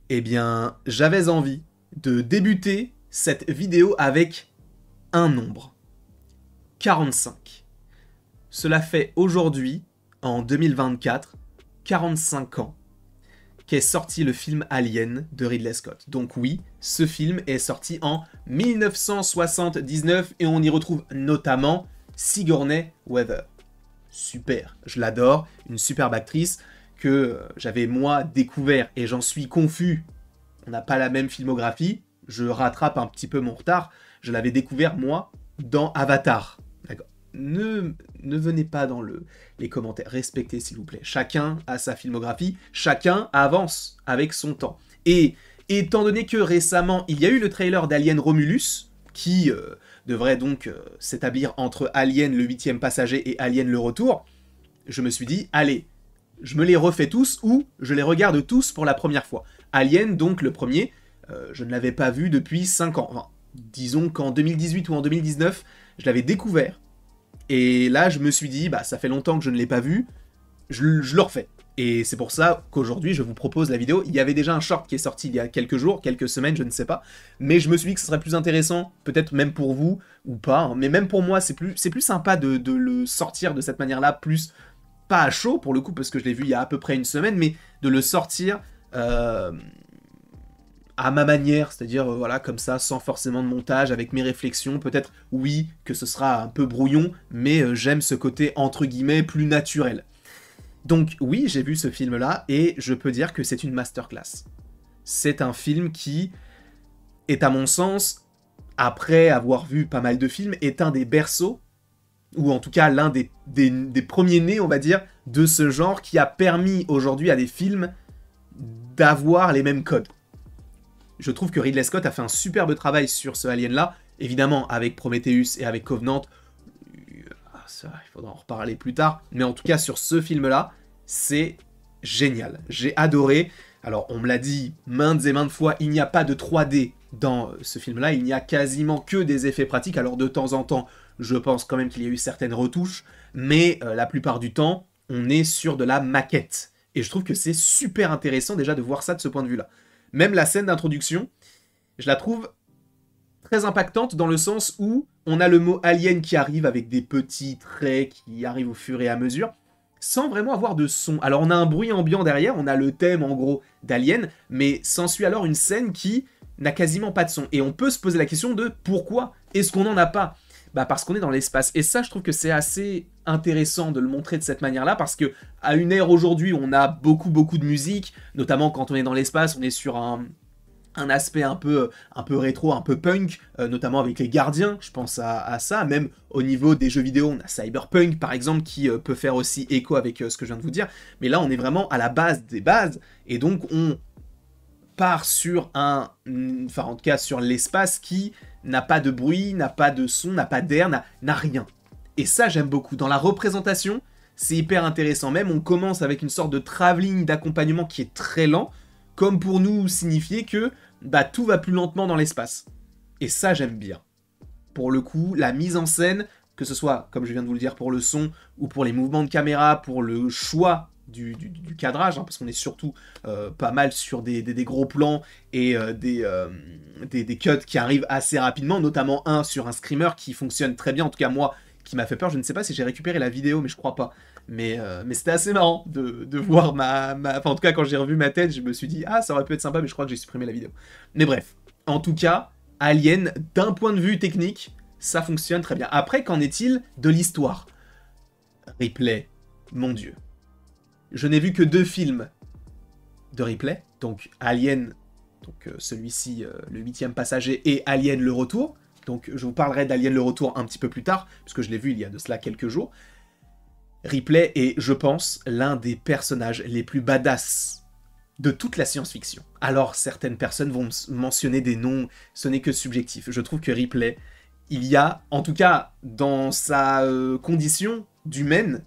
Eh bien, j'avais envie de débuter cette vidéo avec un nombre. 45. Cela fait aujourd'hui, en 2024, 45 ans, qu'est sorti le film Alien de Ridley Scott. Donc oui, ce film est sorti en 1979 et on y retrouve notamment Sigourney Weaver. Super, je l'adore, une superbe actrice que j'avais moi découvert et j'en suis confus. On n'a pas la même filmographie, je rattrape un petit peu mon retard. Je l'avais découvert moi dans Avatar. D'accord. Ne venez pas dans les commentaires, respectez s'il vous plaît. Chacun a sa filmographie, chacun avance avec son temps. Et étant donné que récemment il y a eu le trailer d'Alien Romulus, qui devrait donc s'établir entre Alien le 8e passager et Alien le retour, je me suis dit, allez, je me les refais tous ou je les regarde tous pour la première fois. Alien, donc le premier, je ne l'avais pas vu depuis 5 ans. Enfin, disons qu'en 2018 ou en 2019, je l'avais découvert. Et là, je me suis dit, bah ça fait longtemps que je ne l'ai pas vu, je le refais. Et c'est pour ça qu'aujourd'hui, je vous propose la vidéo. Il y avait déjà un short qui est sorti il y a quelques jours, quelques semaines, je ne sais pas. Mais je me suis dit que ce serait plus intéressant, peut-être même pour vous, ou pas. Hein, mais même pour moi, c'est plus sympa de le sortir de cette manière-là, plus pas à chaud, pour le coup, parce que je l'ai vu il y a à peu près une semaine, mais de le sortir à ma manière, c'est-à-dire voilà, comme ça, sans forcément de montage, avec mes réflexions. Peut-être, oui, que ce sera un peu brouillon, mais j'aime ce côté, entre guillemets, plus naturel. Donc oui, j'ai vu ce film-là, et je peux dire que c'est une masterclass. C'est un film qui est, à mon sens, après avoir vu pas mal de films, est un des berceaux, ou en tout cas l'un des premiers nés, on va dire, de ce genre, qui a permis aujourd'hui à des films d'avoir les mêmes codes. Je trouve que Ridley Scott a fait un superbe travail sur ce Alien-là, évidemment avec Prometheus et avec Covenant, ça, il faudra en reparler plus tard, mais en tout cas sur ce film-là, c'est génial. J'ai adoré. Alors on me l'a dit maintes et maintes fois, il n'y a pas de 3D dans ce film-là, il n'y a quasiment que des effets pratiques. Alors de temps en temps, je pense quand même qu'il y a eu certaines retouches, mais la plupart du temps, on est sur de la maquette. Et je trouve que c'est super intéressant déjà de voir ça de ce point de vue-là. Même la scène d'introduction, je la trouve très impactante dans le sens où on a le mot alien qui arrive avec des petits traits qui arrivent au fur et à mesure, sans vraiment avoir de son. Alors on a un bruit ambiant derrière, on a le thème en gros d'Alien, mais s'ensuit alors une scène qui n'a quasiment pas de son. Et on peut se poser la question de pourquoi est-ce qu'on n'en a pas? Bah parce qu'on est dans l'espace. Et ça, je trouve que c'est assez intéressant de le montrer de cette manière-là, parce que à une ère aujourd'hui où on a beaucoup de musique, notamment quand on est dans l'espace, on est sur un aspect un peu rétro, un peu punk, notamment avec les gardiens, je pense à ça, même au niveau des jeux vidéo, on a Cyberpunk par exemple, qui peut faire aussi écho avec ce que je viens de vous dire, mais là on est vraiment à la base des bases, et donc on part sur enfin en tout cas sur l'espace qui n'a pas de bruit, n'a pas de son, n'a pas d'air, n'a rien. Et ça j'aime beaucoup, dans la représentation, c'est hyper intéressant, même on commence avec une sorte de travelling d'accompagnement qui est très lent, comme pour nous signifier que bah, tout va plus lentement dans l'espace. Et ça, j'aime bien. Pour le coup, la mise en scène, que ce soit, comme je viens de vous le dire, pour le son, ou pour les mouvements de caméra, pour le choix du cadrage, hein, parce qu'on est surtout pas mal sur des gros plans et des cuts qui arrivent assez rapidement, notamment un sur un screamer qui fonctionne très bien, en tout cas moi, qui m'a fait peur. Je ne sais pas si j'ai récupéré la vidéo, mais je crois pas. Mais c'était assez marrant de voir Enfin, en tout cas, quand j'ai revu ma tête, je me suis dit, ah, ça aurait pu être sympa, mais je crois que j'ai supprimé la vidéo. Mais bref, en tout cas, Alien, d'un point de vue technique, ça fonctionne très bien. Après, qu'en est-il de l'histoire? Ripley, mon Dieu. Je n'ai vu que 2 films de Ripley, donc Alien, donc celui-ci, le 8e passager, et Alien le retour. Donc je vous parlerai d'Alien le retour un petit peu plus tard, puisque je l'ai vu il y a de cela quelques jours. Ripley est, je pense, l'un des personnages les plus badass de toute la science-fiction. Alors, certaines personnes vont mentionner des noms, ce n'est que subjectif. Je trouve que Ripley, il y a, en tout cas, dans sa condition d'humaine,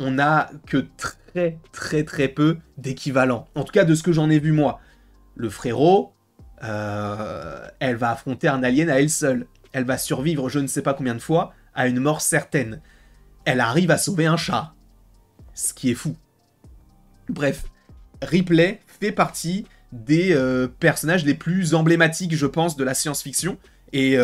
on n'a que très peu d'équivalent. En tout cas, de ce que j'en ai vu moi. Le frérot, elle va affronter un alien à elle seule. Elle va survivre je ne sais pas combien de fois à une mort certaine. Elle arrive à sauver un chat. Ce qui est fou. Bref, Ripley fait partie des personnages les plus emblématiques, je pense, de la science-fiction. Et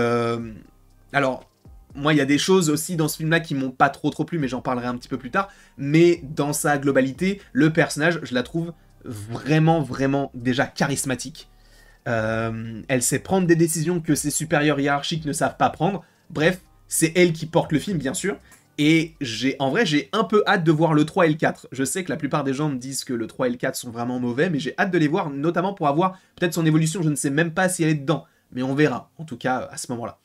alors, moi, il y a des choses aussi dans ce film-là qui m'ont pas trop plu, mais j'en parlerai un petit peu plus tard. Mais dans sa globalité, le personnage, je la trouve vraiment, vraiment déjà charismatique. Elle sait prendre des décisions que ses supérieurs hiérarchiques ne savent pas prendre. Bref, c'est elle qui porte le film, bien sûr. Et en vrai, j'ai un peu hâte de voir le 3 et le 4. Je sais que la plupart des gens me disent que le 3 et le 4 sont vraiment mauvais, mais j'ai hâte de les voir, notamment pour avoir peut-être son évolution. Je ne sais même pas si elle est dedans, mais on verra, en tout cas, à ce moment-là.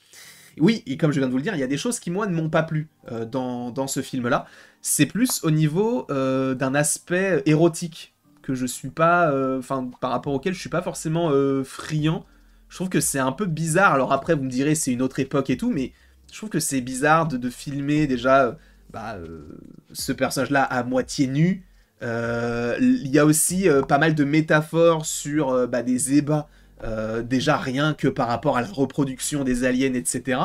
Oui, et comme je viens de vous le dire, il y a des choses qui, moi, ne m'ont pas plu dans ce film-là. C'est plus au niveau d'un aspect érotique que je suis pas... Enfin, par rapport auquel je suis pas forcément friand. Je trouve que c'est un peu bizarre. Alors après, vous me direz, c'est une autre époque et tout, mais je trouve que c'est bizarre de filmer déjà ce personnage-là à moitié nu. Il y a aussi pas mal de métaphores sur des ébats. Déjà rien que par rapport à la reproduction des aliens, etc.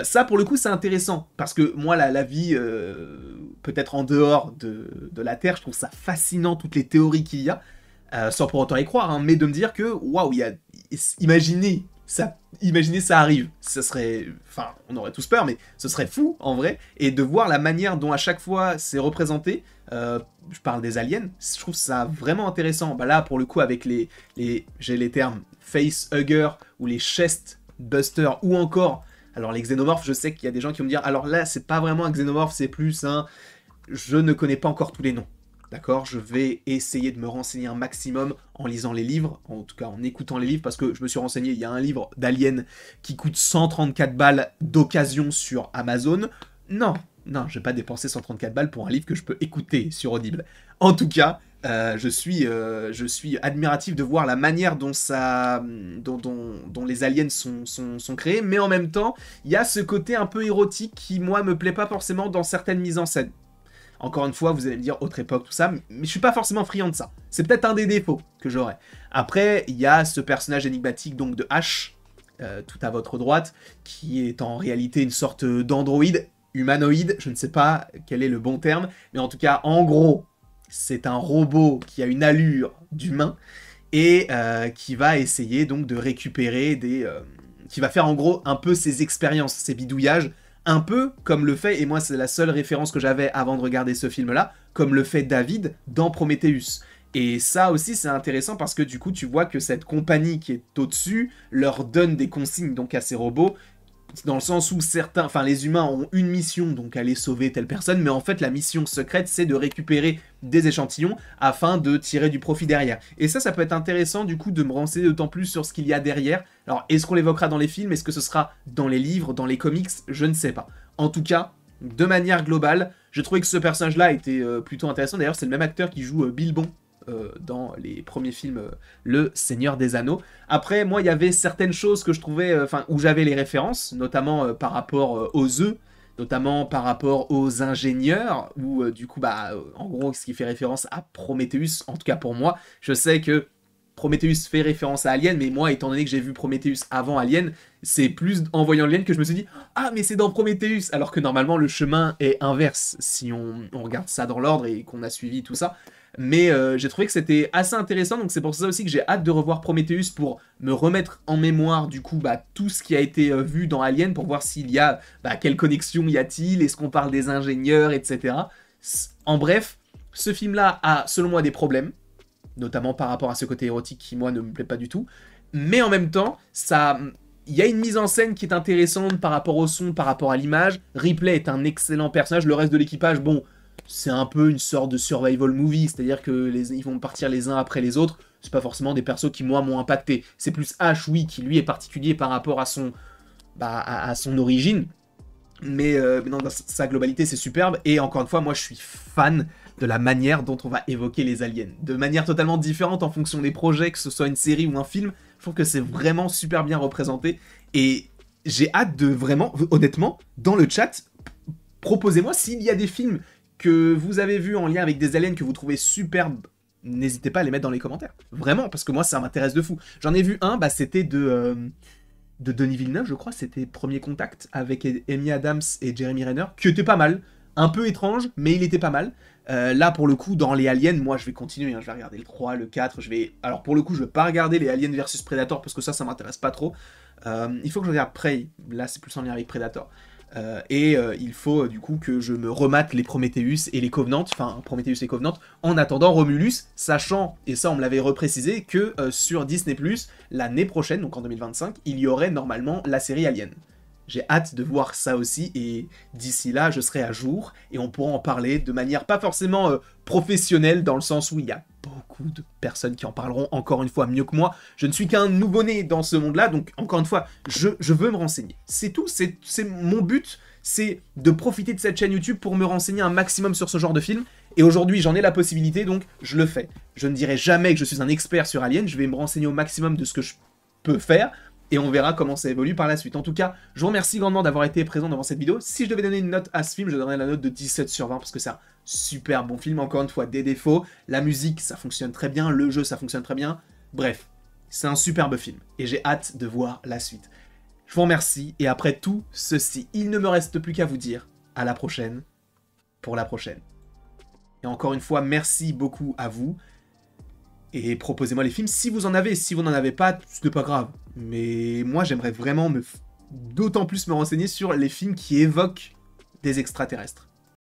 Ça, pour le coup, c'est intéressant. Parce que moi, la vie, peut-être en dehors de la Terre, je trouve ça fascinant, toutes les théories qu'il y a. Sans pour autant y croire, hein, mais de me dire que, waouh, imaginez ça arrive. Ça serait... Enfin, on aurait tous peur, mais ce serait fou, en vrai. Et de voir la manière dont à chaque fois c'est représenté, je parle des aliens, je trouve ça vraiment intéressant. Bah là, pour le coup, avec j'ai les termes face hugger ou les chest buster ou encore... Alors les xénomorphes, je sais qu'il y a des gens qui vont me dire, alors là, c'est pas vraiment un xénomorphe, c'est plus un... Je ne connais pas encore tous les noms. D'accord, je vais essayer de me renseigner un maximum en lisant les livres, en tout cas en écoutant les livres, parce que je me suis renseigné, il y a un livre d'Alien qui coûte 134 balles d'occasion sur Amazon. Non, je vais pas dépenser 134 balles pour un livre que je peux écouter sur Audible. En tout cas, je suis admiratif de voir la manière dont les aliens sont créés, mais en même temps, il y a ce côté un peu érotique qui, moi, me plaît pas forcément dans certaines mises en scène. Encore une fois, vous allez me dire autre époque, tout ça, mais je suis pas forcément friand de ça. C'est peut-être un des défauts que j'aurais. Après, il y a ce personnage énigmatique donc de H, tout à votre droite, qui est en réalité une sorte d'androïde, humanoïde, je ne sais pas quel est le bon terme, mais en tout cas, en gros, c'est un robot qui a une allure d'humain, et qui va essayer donc de récupérer qui va faire en gros un peu ses expériences, ses bidouillages, un peu comme le fait, et moi c'est la seule référence que j'avais avant de regarder ce film-là, comme le fait David dans Prometheus. Et ça aussi c'est intéressant parce que du coup tu vois que cette compagnie qui est au-dessus leur donne des consignes donc à ces robots, dans le sens où les humains ont une mission, donc aller sauver telle personne, mais en fait la mission secrète c'est de récupérer des échantillons afin de tirer du profit derrière. Et ça peut être intéressant du coup de me renseigner d'autant plus sur ce qu'il y a derrière. Alors est-ce qu'on l'évoquera dans les films, est-ce que ce sera dans les livres, dans les comics, je ne sais pas. En tout cas, de manière globale, j'ai trouvé que ce personnage-là était plutôt intéressant. D'ailleurs c'est le même acteur qui joue Bilbon dans les premiers films Le Seigneur des Anneaux. Après, moi, il y avait certaines choses que je trouvais, où j'avais les références, notamment par rapport aux œufs, notamment par rapport aux ingénieurs, où du coup, en gros, ce qui fait référence à Prometheus, en tout cas pour moi, je sais que Prometheus fait référence à Alien, mais moi, étant donné que j'ai vu Prometheus avant Alien, c'est plus en voyant Alien que je me suis dit « Ah, mais c'est dans Prometheus !» Alors que normalement, le chemin est inverse, si on regarde ça dans l'ordre et qu'on a suivi tout ça. Mais j'ai trouvé que c'était assez intéressant, donc c'est pour ça aussi que j'ai hâte de revoir Prometheus pour me remettre en mémoire du coup tout ce qui a été vu dans Alien, pour voir s'il y a, quelle connexion y a-t-il, est-ce qu'on parle des ingénieurs, etc. En bref, ce film-là a selon moi des problèmes, notamment par rapport à ce côté érotique qui moi ne me plaît pas du tout, mais en même temps, il y a une mise en scène qui est intéressante par rapport au son, par rapport à l'image. Ripley est un excellent personnage, le reste de l'équipage, bon... C'est un peu une sorte de survival movie, c'est-à-dire que ils vont partir les uns après les autres. C'est pas forcément des persos qui, moi, m'ont impacté. C'est plus Ash, oui, qui lui est particulier par rapport à son origine. Mais dans sa globalité, c'est superbe. Et encore une fois, moi, je suis fan de la manière dont on va évoquer les aliens. De manière totalement différente en fonction des projets, que ce soit une série ou un film. Je trouve que c'est vraiment super bien représenté. Et j'ai hâte de vraiment, honnêtement, dans le chat, proposez-moi s'il y a des films que vous avez vu en lien avec des aliens que vous trouvez superbes, n'hésitez pas à les mettre dans les commentaires. Vraiment, parce que moi, ça m'intéresse de fou. J'en ai vu un, c'était de Denis Villeneuve, je crois, c'était Premier Contact, avec Amy Adams et Jeremy Renner, qui était pas mal. un peu étrange, mais il était pas mal. Là, pour le coup, dans les Aliens, moi, je vais continuer, hein, je vais regarder le 3, le 4, je vais... Alors, pour le coup, je vais pas regarder les Aliens versus Predator, parce que ça m'intéresse pas trop. Il faut que je regarde Prey, là, c'est plus en lien avec Predator. Il faut du coup que je me remate les Prometheus et les Covenant, enfin Prometheus et Covenant, en attendant Romulus, sachant, et ça on me l'avait reprécisé, que sur Disney+, l'année prochaine, donc en 2025, il y aurait normalement la série Alien. J'ai hâte de voir ça aussi, et d'ici là, je serai à jour, et on pourra en parler de manière pas forcément professionnelle, dans le sens où il y a beaucoup de personnes qui en parleront encore une fois mieux que moi. Je ne suis qu'un nouveau-né dans ce monde-là, donc encore une fois, je veux me renseigner. C'est tout, c'est mon but, c'est de profiter de cette chaîne YouTube pour me renseigner un maximum sur ce genre de film, et aujourd'hui j'en ai la possibilité, donc je le fais. Je ne dirai jamais que je suis un expert sur Alien, je vais me renseigner au maximum de ce que je peux faire, et on verra comment ça évolue par la suite. En tout cas, je vous remercie grandement d'avoir été présent devant cette vidéo. Si je devais donner une note à ce film, je donnerais la note de 17 sur 20, parce que c'est un super bon film, encore une fois, des défauts. La musique, ça fonctionne très bien, le jeu, ça fonctionne très bien. Bref, c'est un superbe film, et j'ai hâte de voir la suite. Je vous remercie, et après tout ceci, il ne me reste plus qu'à vous dire à la prochaine, pour la prochaine. Et encore une fois, merci beaucoup à vous. Et proposez-moi les films si vous en avez. Si vous n'en avez pas, ce n'est pas grave. Mais moi, j'aimerais vraiment d'autant plus me renseigner sur les films qui évoquent des extraterrestres.